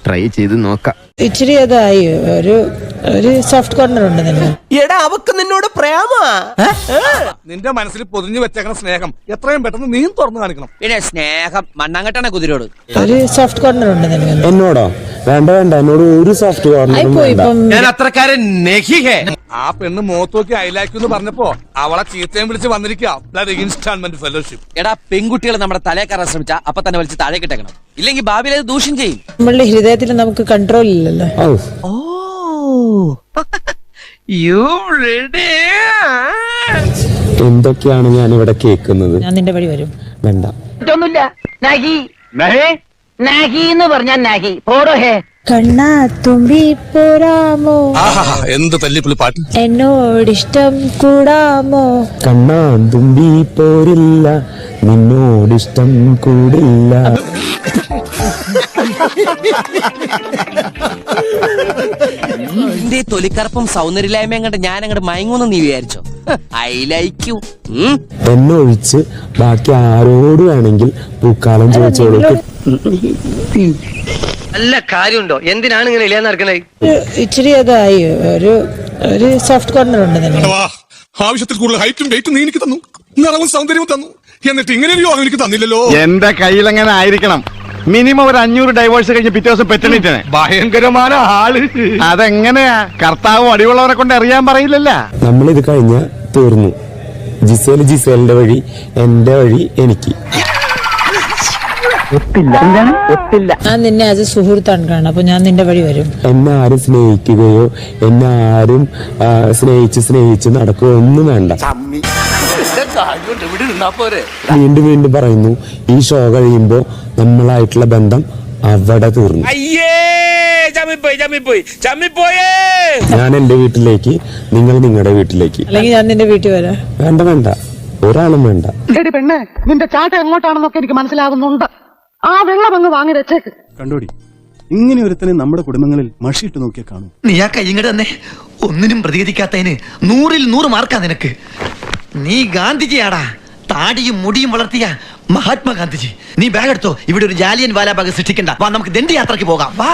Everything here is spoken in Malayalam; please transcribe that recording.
ട്രൈ ചെയ്ത് നോക്കാം. ഇച്ചിരി അതായി ഒരു സോഫ്റ്റ് കോർണർ ഉണ്ട് നിനക്ക്. എടാ അവക്ക് നിന്നോട് പ്രേമ. നിന്റെ മനസ്സിൽ പൊതിഞ്ഞു വെച്ചേക്കണ സ്നേഹം എത്രയും പെട്ടെന്ന് നീ തുറന്നു കാണിക്കണം. പിന്നെ സ്നേഹം മണ്ണാങ്കട്ടാണ് കുതിരോട്. ഒരു സോഫ്റ്റ് കോർണർ ഉണ്ട് നിനക്ക്. എന്നോടോ? വേണ്ട വേണ്ട, എന്നോട് ഒരു സോഫ്റ്റ് കോർണറും വേണ്ട. ഞാൻ അത്രക്കാരൻ നെഹിഹേ. ആ പെണ്ണ് മോത്തോക്കി അയലാക്കുന്നു പറഞ്ഞപ്പോ അവളെ ചീത്തയും വിളിച്ച് വന്നിരിക്കുക ഇൻസ്റ്റാൾമെന്റ് ഫെലോഷിപ്പ്. എടാ പെൺകുട്ടികൾ നമ്മുടെ തലേ കയറാൻ ശ്രമിച്ച അപ്പൊ തന്നെ വലിച്ച് താഴെ കിട്ടേക്കണം, ഇല്ലെങ്കിൽ ഭാവിയിൽ അത് ദൂഷ്യം ചെയ്യും. നമ്മളുടെ ഹൃദയത്തിൽ നമുക്ക് കൺട്രോൾ ഇല്ലല്ലോ. എന്തൊക്കെയാണ് ഞാൻ ഇവിടെ കേൾക്കുന്നത്? ഞാൻ നിന്റെ വഴി വരും. വേണ്ട. കണ്ണാ തുമ്പി പോരാമോ, എന്ത് തല്ലിപ്പുള്ളി പാട്ട്. എന്നോടിഷ്ടം കൂടാമോ. കണ്ണാ തുമ്പി പോരില്ല, നിന്നോടിഷ്ടം കൂടില്ല. എന്റെ തൊലിക്കറുപ്പും സൗന്ദര്യലായ്മയും കണ്ട് ഞാൻ അങ്ങോട്ട് മയങ്ങൂന്ന് നീ വിചാരിച്ചോ? I like you. എന്നൊഴിച്ച് ബാക്കി ആരോട് വേണമെങ്കിൽ പൂക്കാലം ചോദിച്ചോളൂ. നല്ല കാര്യമുണ്ടോ? എന്തിനാണ് ഇങ്ങനെ ഇല്ലാന്ന് നടക്കുന്നത്? ഇച്ചിരി അതായി ഒരു സോഫ്റ്റ് കോർണർ ഉണ്ട് നിനക്ക്. ആവശ്യത്തിൽ കൂടുതൽ ഹൈറ്റും വെയിറ്റും നീ എനിക്ക് തന്നു, നിറവും സൗന്ദര്യവും തന്നു, എന്നിട്ട് ഇങ്ങനെ ഒരു യോഗം എനിക്ക് തന്നില്ലല്ലോ. എന്റെ കയ്യിൽ എങ്ങനെ ആയിരിക്കണം? മിനിമം ഒരു 500 ഡൈവേഴ്സ് കഴിഞ്ഞ് പിറ്റേ ദിവസം പെറ്റണിട്ടാണ്. ഭയങ്കരമായ ആള്. അതെങ്ങനെയാ? കർത്താവ് അടിയുള്ളവരെ കൊണ്ട് അറിയാൻ പറയില്ലല്ല. നമ്മളിത് കഴിഞ്ഞ തീർന്നു. ജിസേലിന്റെ വഴി, എന്റെ വഴി എനിക്ക്. ഞാൻ നിന്നെ ആസ് എ സുഹൃത്താണ് കാണുന്നത്. അപ്പൊ ഞാൻ നിന്റെ വഴി വരും. എന്നെ ആരും സ്നേഹിക്കുകയോ എന്നെ ആരും സ്നേഹിച്ച് നടക്കുകയോ ഒന്നും വേണ്ട. വീണ്ടും വീണ്ടും പറയുന്നു, ഈ ഷോ കഴിയുമ്പോ നമ്മളായിട്ടുള്ള ബന്ധം അവിടെ തീർന്നു. ഞാൻ എന്റെ വീട്ടിലേക്ക്, നിങ്ങൾ നിങ്ങളുടെ വീട്ടിലേക്ക്. അല്ലെങ്കിൽ ഞാൻ നിന്റെ വീട്ടിൽ വരാം. വേണ്ട വേണ്ട, ഒരാളും വേണ്ട. പെണ്ണെ, നിന്റെ ചാട്ട എങ്ങോട്ടാണെന്നൊക്കെ എനിക്ക് മനസ്സിലാകുന്നുണ്ട്. ആ വെള്ളം അങ്ങ് വാങ്ങി വെച്ചേക്ക്. കണ്ടോടി, ഇങ്ങനെ ഒരുത്തനെ നമ്മുടെ കുടുംബങ്ങളിൽ മഷിയിട്ട് നോക്കിയാ കാണും. നീ ആ കൈങ്ങട് തന്നെ ഒന്നിനും പ്രതികരിക്കാത്തതിന് 100-ൽ 100 മാർക്കാ നിനക്ക്. നീ ഗാന്ധിജിയാടാ, താടിയും മുടിയും വളർത്തിയ മഹാത്മാഗാന്ധിജി. നീ ബാഗ് എടുത്തോ, ഇവിടെ ഒരു ജാലിയൻ വാലാബാഗ് സൃഷ്ടിക്കണ്ട. വാ, നമുക്ക് ദണ്ഡി യാത്രയ്ക്ക് പോകാം. വാ.